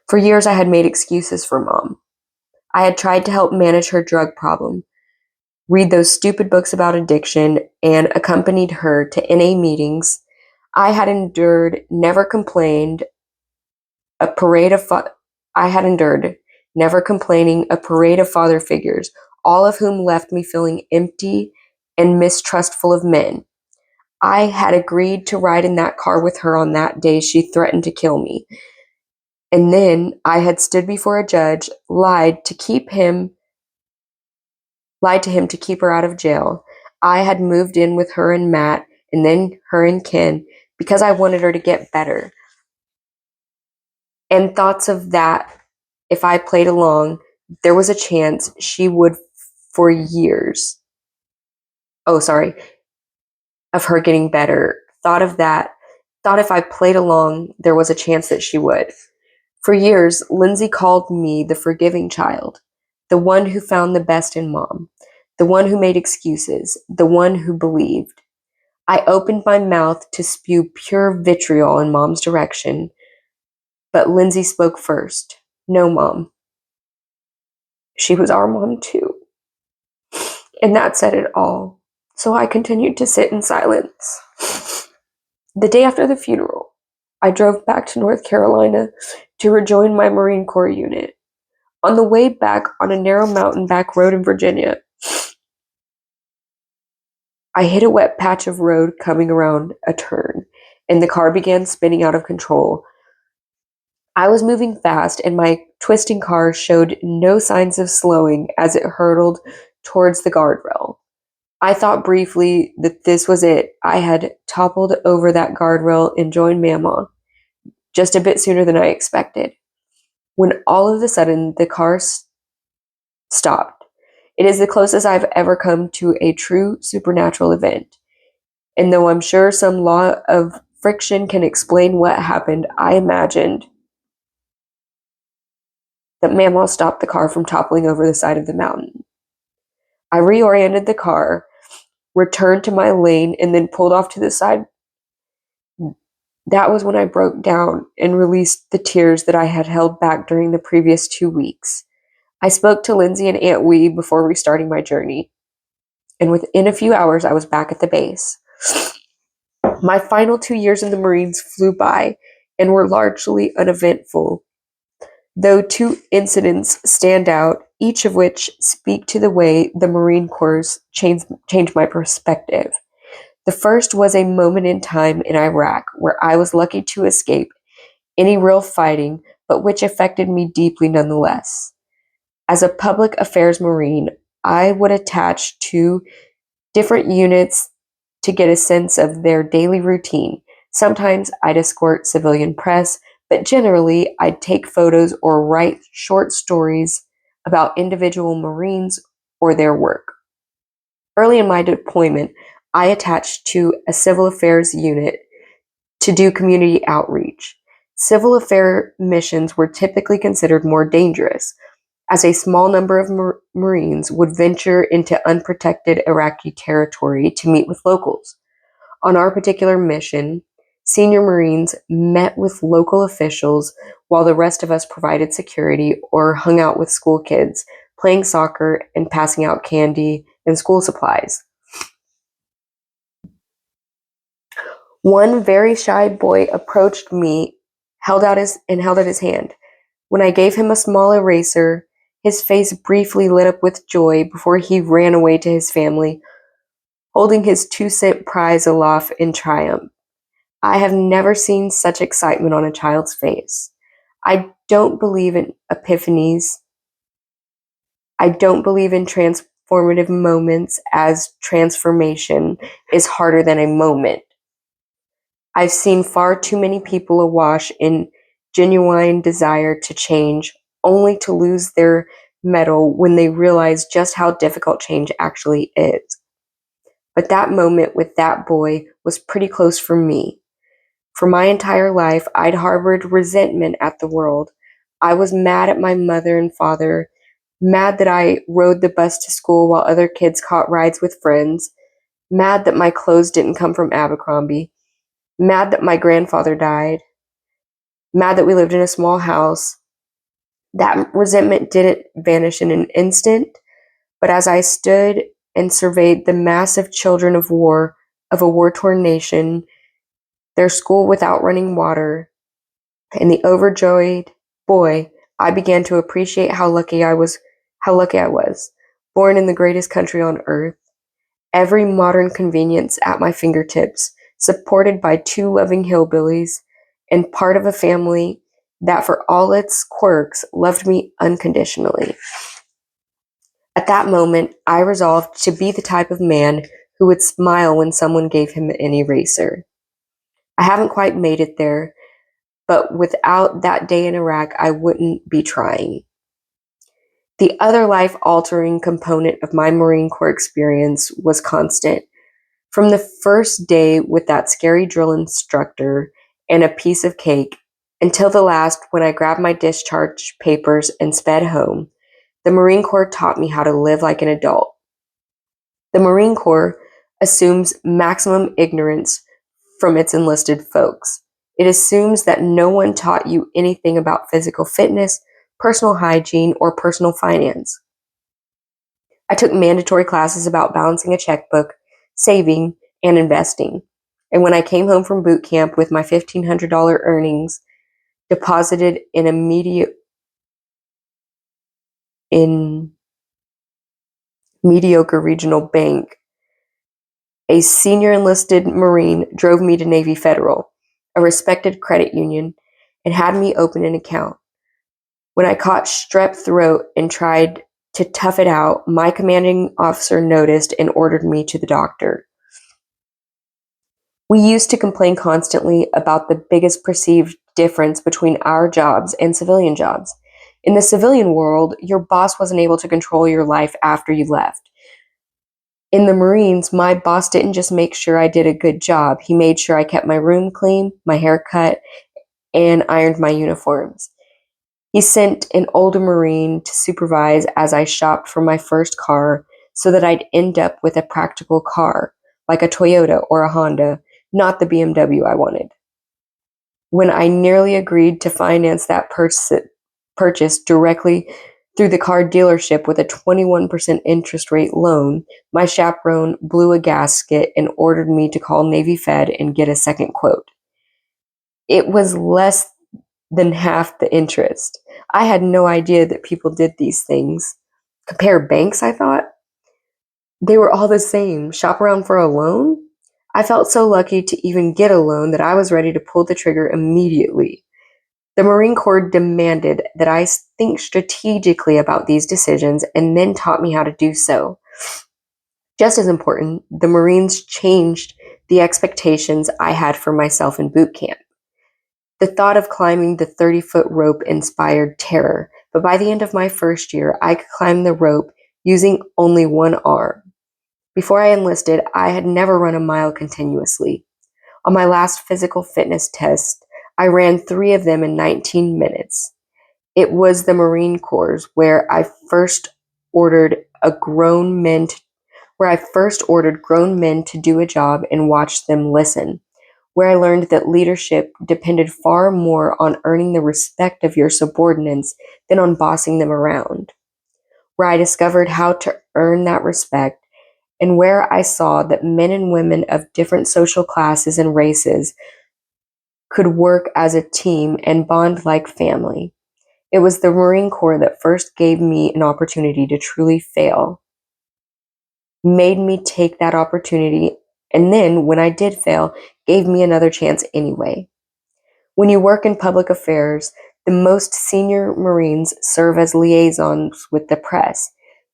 For years, I had made excuses for Mom. I had tried to help manage her drug problem, read those stupid books about addiction, and accompanied her to NA meetings. I had endured, never complained, a parade of I had endured, never complaining, a parade of father figures, all of whom left me feeling empty and mistrustful of men. I had agreed to ride in that car with her on that day she threatened to kill me. And then I had stood before a judge, lied to him to keep her out of jail. I had moved in with her and Matt and then her and Ken, because I wanted her to get better. And thoughts of that, if I played along, there was a chance she would for years. Oh, sorry. Of her getting better. Thought of that. Thought if I played along, there was a chance that she would. For years, Lindsay called me the forgiving child, the one who found the best in Mom, the one who made excuses, the one who believed. I opened my mouth to spew pure vitriol in Mom's direction, but Lindsay spoke first. No, Mom. She was our mom too. And that said it all. So I continued to sit in silence. The day after the funeral, I drove back to North Carolina to rejoin my Marine Corps unit. On the way back on a narrow mountain back road in Virginia, I hit a wet patch of road coming around a turn, and the car began spinning out of control. I was moving fast, and my twisting car showed no signs of slowing as it hurtled towards the guardrail. I thought briefly that this was it. I had toppled over that guardrail and joined Mamaw, just a bit sooner than I expected. When all of a sudden the car stopped. It is the closest I've ever come to a true supernatural event. And though I'm sure some law of friction can explain what happened, I imagined that Mamaw stopped the car from toppling over the side of the mountain. I reoriented the car, returned to my lane, and then pulled off to the side. That was when I broke down and released the tears that I had held back during the previous 2 weeks. I spoke to Lindsay and Aunt Wee before restarting my journey, and within a few hours I was back at the base. My final 2 years in the Marines flew by and were largely uneventful, though 2 incidents stand out, each of which speak to the way the Marine Corps changed my perspective. The first was a moment in time in Iraq where I was lucky to escape any real fighting, but which affected me deeply nonetheless. As a public affairs Marine, I would attach to different units to get a sense of their daily routine. Sometimes I'd escort civilian press, but generally I'd take photos or write short stories about individual Marines or their work. Early in my deployment, I attached to a civil affairs unit to do community outreach. Civil affairs missions were typically considered more dangerous, as a small number of Marines would venture into unprotected Iraqi territory to meet with locals. On our particular mission, senior Marines met with local officials while the rest of us provided security or hung out with school kids, playing soccer and passing out candy and school supplies. One very shy boy approached me, held out his hand. When I gave him a small eraser, his face briefly lit up with joy before he ran away to his family, holding his 2-cent prize aloft in triumph. I have never seen such excitement on a child's face. I don't believe in epiphanies. I don't believe in transformative moments, as transformation is harder than a moment. I've seen far too many people awash in genuine desire to change, only to lose their mettle when they realize just how difficult change actually is. But that moment with that boy was pretty close for me. For my entire life, I'd harbored resentment at the world. I was mad at my mother and father, mad that I rode the bus to school while other kids caught rides with friends, mad that my clothes didn't come from Abercrombie, mad that my grandfather died, mad that we lived in a small house. That resentment didn't vanish in an instant, but as I stood and surveyed the massive children of a war-torn nation, their school without running water, and the overjoyed boy, I began to appreciate how lucky I was, born in the greatest country on earth. Every modern convenience at my fingertips, supported by 2 loving hillbillies, and part of a family that, for all its quirks, loved me unconditionally. At that moment, I resolved to be the type of man who would smile when someone gave him an eraser. I haven't quite made it there, but without that day in Iraq, I wouldn't be trying. The other life-altering component of my Marine Corps experience was constant. From the first day with that scary drill instructor and a piece of cake until the last when I grabbed my discharge papers and sped home, the Marine Corps taught me how to live like an adult. The Marine Corps assumes maximum ignorance from its enlisted folks. It assumes that no one taught you anything about physical fitness, personal hygiene, or personal finance. I took mandatory classes about balancing a checkbook, saving, and investing. And when I came home from boot camp with my $1,500 earnings deposited in mediocre regional bank, a senior enlisted Marine drove me to Navy Federal, a respected credit union, and had me open an account. When I caught strep throat and tried to tough it out, my commanding officer noticed and ordered me to the doctor. We used to complain constantly about the biggest perceived difference between our jobs and civilian jobs. In the civilian world, your boss wasn't able to control your life after you left. In the Marines, my boss didn't just make sure I did a good job, he made sure I kept my room clean, my hair cut, and ironed my uniforms. He sent an older Marine to supervise as I shopped for my first car so that I'd end up with a practical car, like a Toyota or a Honda, not the BMW I wanted. When I nearly agreed to finance that purchase directly through the car dealership with a 21% interest rate loan, my chaperone blew a gasket and ordered me to call Navy Fed and get a second quote. It was less than half the interest. I had no idea that people did these things. Compare banks, I thought. They were all the same. Shop around for a loan? I felt so lucky to even get a loan that I was ready to pull the trigger immediately. The Marine Corps demanded that I think strategically about these decisions and then taught me how to do so. Just as important, the Marines changed the expectations I had for myself in boot camp. The thought of climbing the 30-foot rope inspired terror, but by the end of my first year, I could climb the rope using only one arm. Before I enlisted, I had never run a mile continuously. On my last physical fitness test, I ran 3 of them in 19 minutes. It was the Marine Corps where I first ordered grown men to do a job and watched them listen, where I learned that leadership depended far more on earning the respect of your subordinates than on bossing them around, where I discovered how to earn that respect, and where I saw that men and women of different social classes and races could work as a team and bond like family. It was the Marine Corps that first gave me an opportunity to truly fail, made me take that opportunity, and then, when I did fail, gave me another chance anyway. When you work in public affairs, the most senior Marines serve as liaisons with the press.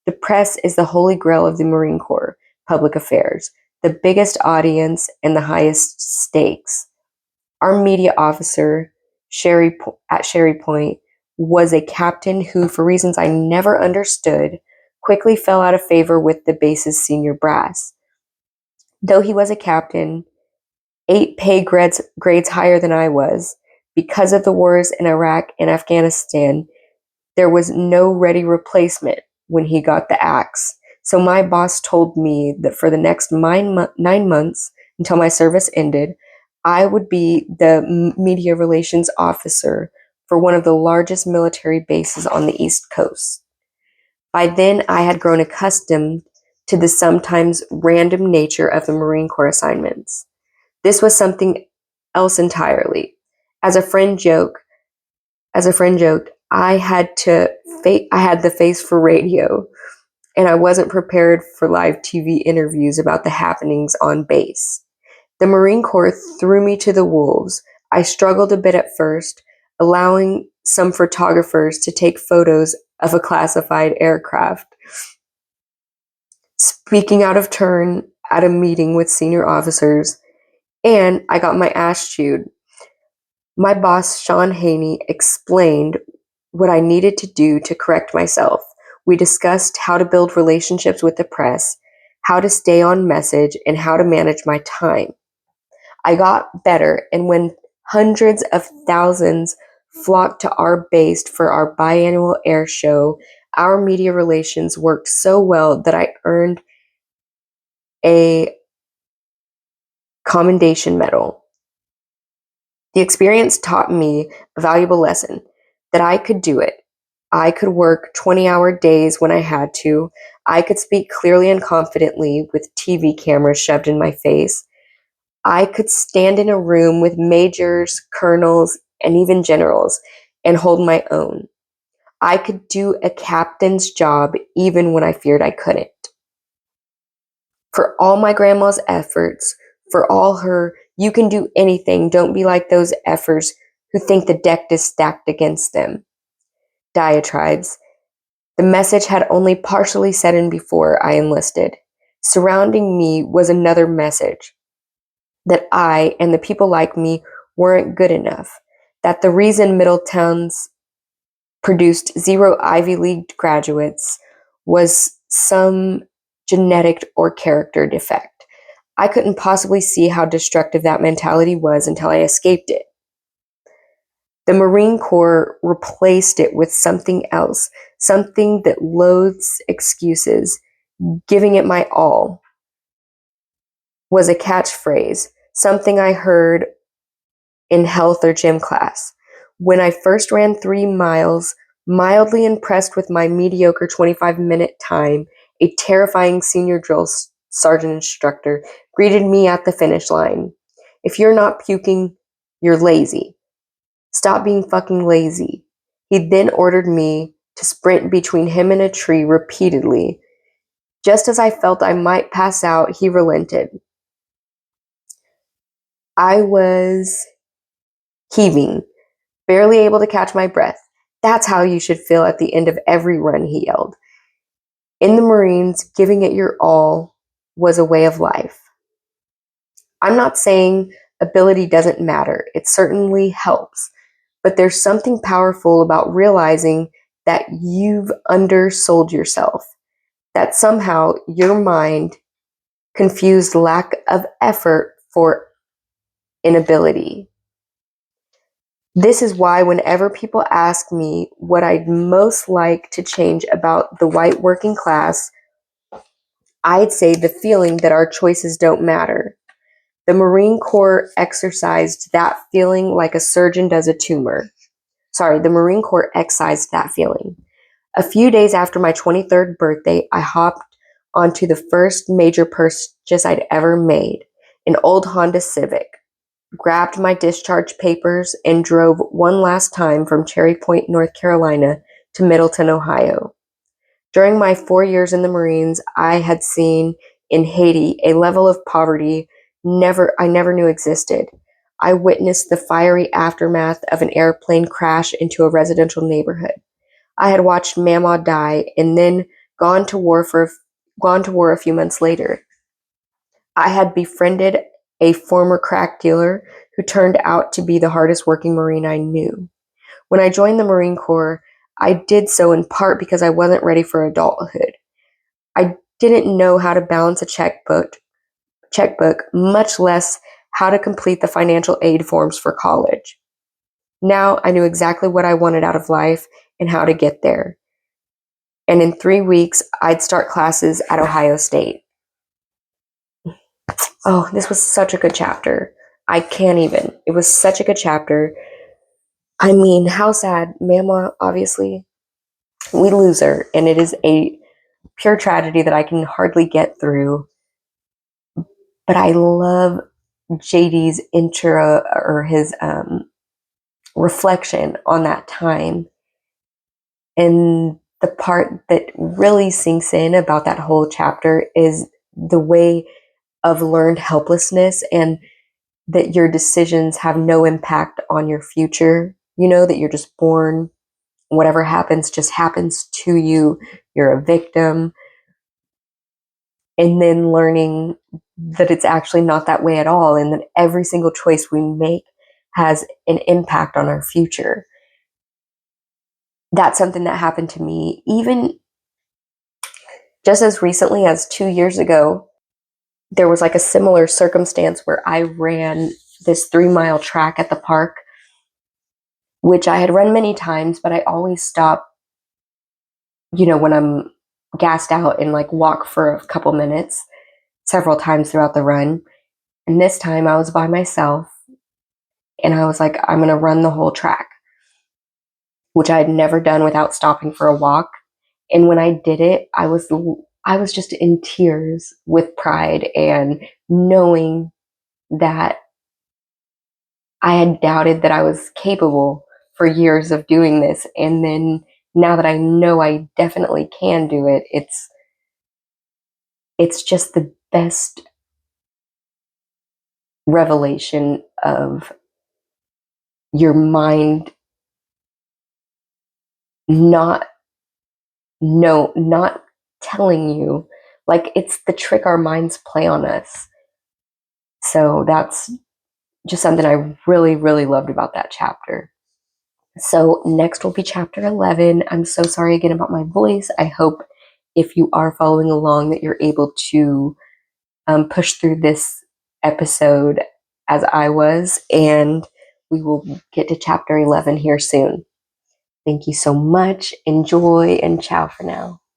The press is the holy grail of the Marine Corps, public affairs, the biggest audience and the highest stakes. Our media officer, at Sherry Point, was a captain who, for reasons I never understood, quickly fell out of favor with the base's senior brass. Though he was a captain, 8 pay grades higher than I was, because of the wars in Iraq and Afghanistan, there was no ready replacement when he got the axe. So my boss told me that for the next 9 months, until my service ended, I would be the media relations officer for one of the largest military bases on the East Coast. By then, I had grown accustomed to the sometimes random nature of the Marine Corps assignments. This was something else entirely. As a friend joked, I had the face for radio, and I wasn't prepared for live TV interviews about the happenings on base. The Marine Corps threw me to the wolves. I struggled a bit at first, allowing some photographers to take photos of a classified aircraft. Speaking out of turn at a meeting with senior officers, and I got my ass chewed. My boss, Sean Haney, explained what I needed to do to correct myself. We discussed how to build relationships with the press, how to stay on message, and how to manage my time. I got better, and when hundreds of thousands flocked to our base for our biannual air show, our media relations worked so well that I earned a commendation medal. The experience taught me a valuable lesson that I could do it. I could work 20-hour days when I had to. I could speak clearly and confidently with TV cameras shoved in my face. I could stand in a room with majors, colonels, and even generals and hold my own. I could do a captain's job even when I feared I couldn't. For all my grandma's efforts, for all her, you can do anything, don't be like those effers who think the deck is stacked against them, diatribes, the message had only partially set in before I enlisted. Surrounding me was another message that I and the people like me weren't good enough, that the reason Middletown's produced 0 Ivy League graduates was some genetic or character defect. I couldn't possibly see how destructive that mentality was until I escaped it. The Marine Corps replaced it with something else, something that loathes excuses. Giving it my all was a catchphrase, something I heard in health or gym class. When I first ran 3 miles, mildly impressed with my mediocre 25-minute time, a terrifying senior drill sergeant instructor greeted me at the finish line. If you're not puking, you're lazy. Stop being fucking lazy. He then ordered me to sprint between him and a tree repeatedly. Just as I felt I might pass out, he relented. I was heaving, barely able to catch my breath. That's how you should feel at the end of every run, he yelled. In the Marines, giving it your all was a way of life. I'm not saying ability doesn't matter. It certainly helps. But there's something powerful about realizing that you've undersold yourself, that somehow your mind confused lack of effort for inability. This is why whenever people ask me what I'd most like to change about the white working class, I'd say the feeling that our choices don't matter. The Marine Corps exercised that feeling like a surgeon does a tumor. The Marine Corps excised that feeling. A few days after my 23rd birthday, I hopped onto the first major purchase I'd ever made, an old Honda Civic, grabbed my discharge papers, and drove one last time from Cherry Point, North Carolina to Middleton, Ohio. During my 4 years in the Marines, I had seen in Haiti a level of poverty I never knew existed. I witnessed the fiery aftermath of an airplane crash into a residential neighborhood. I had watched Mamaw die and then gone to war a few months later. I had befriended a former crack dealer who turned out to be the hardest working Marine I knew. When I joined the Marine Corps, I did so in part because I wasn't ready for adulthood. I didn't know how to balance a checkbook, much less how to complete the financial aid forms for college. Now I knew exactly what I wanted out of life and how to get there. And in 3 weeks, I'd start classes at Ohio State. Oh, this was such a good chapter. I can't even. It was such a good chapter. I mean, how sad. Mamaw, obviously, we lose her, and it is a pure tragedy that I can hardly get through. But I love JD's intro or his reflection on that time. And the part that really sinks in about that whole chapter is the way of learned helplessness and that your decisions have no impact on your future. You know, that you're just born, whatever happens just happens to you. You're a victim. And then learning that it's actually not that way at all, and that every single choice we make has an impact on our future. That's something that happened to me even just as recently as 2 years ago. There was like a similar circumstance where I ran this 3-mile track at the park, which I had run many times, but I always stop, when I'm gassed out, and like walk for a couple minutes several times throughout the run. And this time I was by myself, and I was like, I'm going to run the whole track, which I had never done without stopping for a walk. And when I did it, I was just in tears with pride and knowing that I had doubted that I was capable for years of doing this. And then now that I know I definitely can do it, it's just the best revelation of your mind not not telling you, like, it's the trick our minds play on us. So that's just something I really, really loved about that chapter. So next will be chapter 11. I'm so sorry again about my voice. I hope if you are following along that you're able to push through this episode as I was, and we will get to chapter 11 here soon. Thank you so much. Enjoy, and ciao for now.